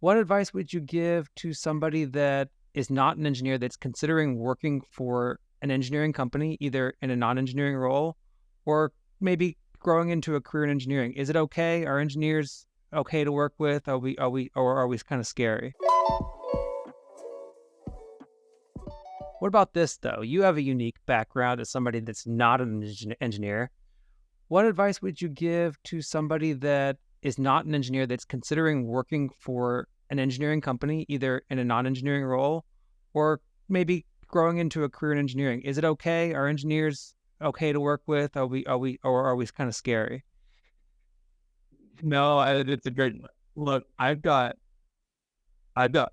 What advice would you give to somebody that is not an engineer that's considering working for an engineering company, either in a non-engineering role or maybe growing into a career in engineering? Is it okay? Are engineers okay to work with? Or are we kind of scary? What about this though? You have a unique background as somebody that's not an engineer. What advice would you give to somebody that is not an engineer that's considering working for an engineering company, either in a non-engineering role or maybe growing into a career in engineering? Is it okay? Are engineers okay to work with? Or are we kind of scary? No, it's a great look. I've got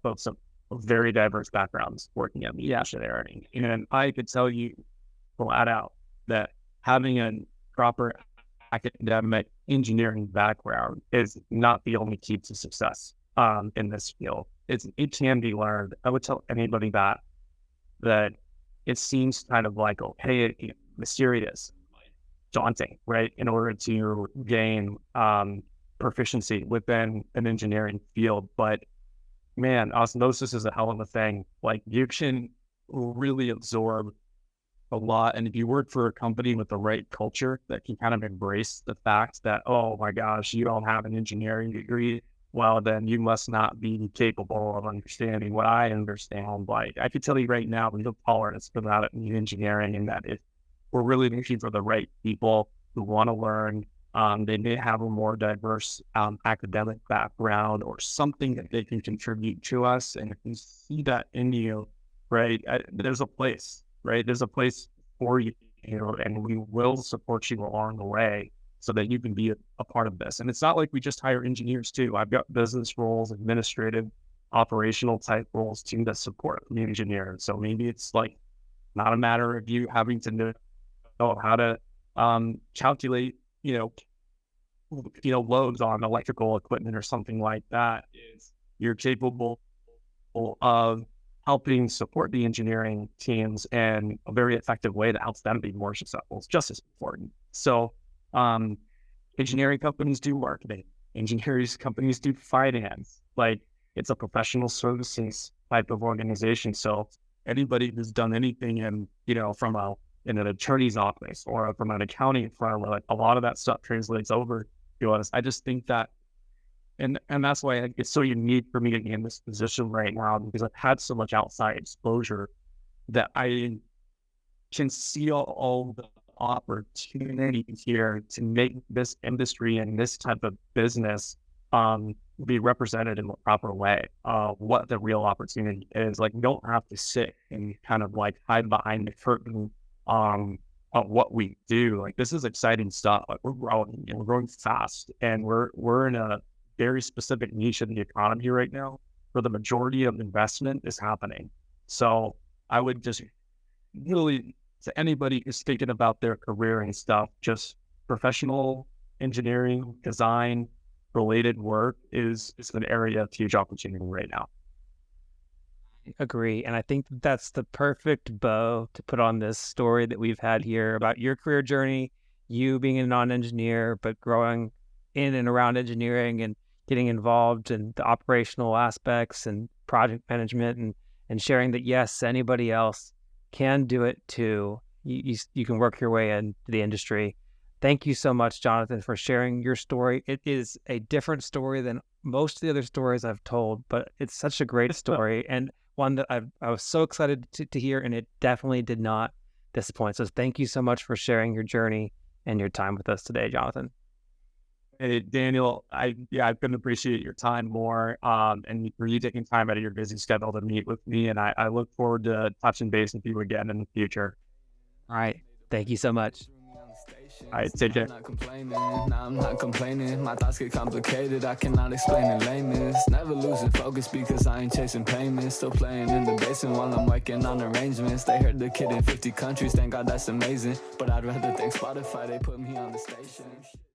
folks of very diverse backgrounds working at me Yeah, engineering, and I could tell you flat out that having a proper academic engineering background is not the only key to success in this field. It can be learned. I would tell anybody that it seems kind of like okay, mysterious, daunting, right? In order to gain proficiency within an engineering field, but man, osmosis is a hell of a thing. Like you can really absorb a lot. And if you work for a company with the right culture that can kind of embrace the fact that, oh my gosh, you don't have an engineering degree, well, then you must not be capable of understanding what I understand. Like I could tell you right now, we have tolerance for that in engineering, and that if we're really looking for the right people who want to learn, they may have a more diverse academic background or something that they can contribute to us. And if you see that in you, right, there's a place, right? There's a place for you, and we will support you along the way so that you can be a part of this. And it's not like we just hire engineers too. I've got business roles, administrative, operational type roles too that support the engineer. So maybe it's like not a matter of you having to know how to calculate, loads on electrical equipment or something like that. Is you're capable of helping support the engineering teams in a very effective way that helps them be more successful. It's just as important. So, um, engineering companies do marketing. Engineering companies do finance. Like it's a professional services type of organization. So anybody who's done anything in an attorney's office or from an accounting firm, like a lot of that stuff translates over to us. I just think that, and that's why it's so unique for me to be in this position right now, because I've had so much outside exposure that I can see all the opportunities here to make this industry and this type of business be represented in the proper way. What the real opportunity is. Like, you don't have to sit and kind of like hide behind the curtain of what we do. Like, this is exciting stuff. Like, we're growing and we're growing fast, and we're in a very specific niche in the economy right now where the majority of investment is happening. So I would just really, to anybody who's thinking about their career and stuff, just professional engineering, design related work is an area of huge opportunity right now. agree. And I think that's the perfect bow to put on this story that we've had here about your career journey, you being a non-engineer, but growing in and around engineering and getting involved in the operational aspects and project management and sharing that, yes, anybody else can do it too. You can work your way into the industry. Thank you so much, Jonathan, for sharing your story. It is a different story than most of the other stories I've told, but it's such a great story and one that I was so excited to hear, and it definitely did not disappoint. So thank you so much for sharing your journey and your time with us today, Jonathan. Hey, Daniel, I couldn't appreciate your time more, and for you taking time out of your busy schedule to meet with me. And I look forward to touching base with you again in the future. All right. Thank you so much. All right, take care. I'm not complaining, nah, I'm not complaining. My thoughts get complicated, I cannot explain in layman's. Never losing focus because I ain't chasing payments. Still playing in the basement while I'm working on arrangements. They heard the kid in 50 countries, thank God that's amazing. But I'd rather thank Spotify, they put me on the station.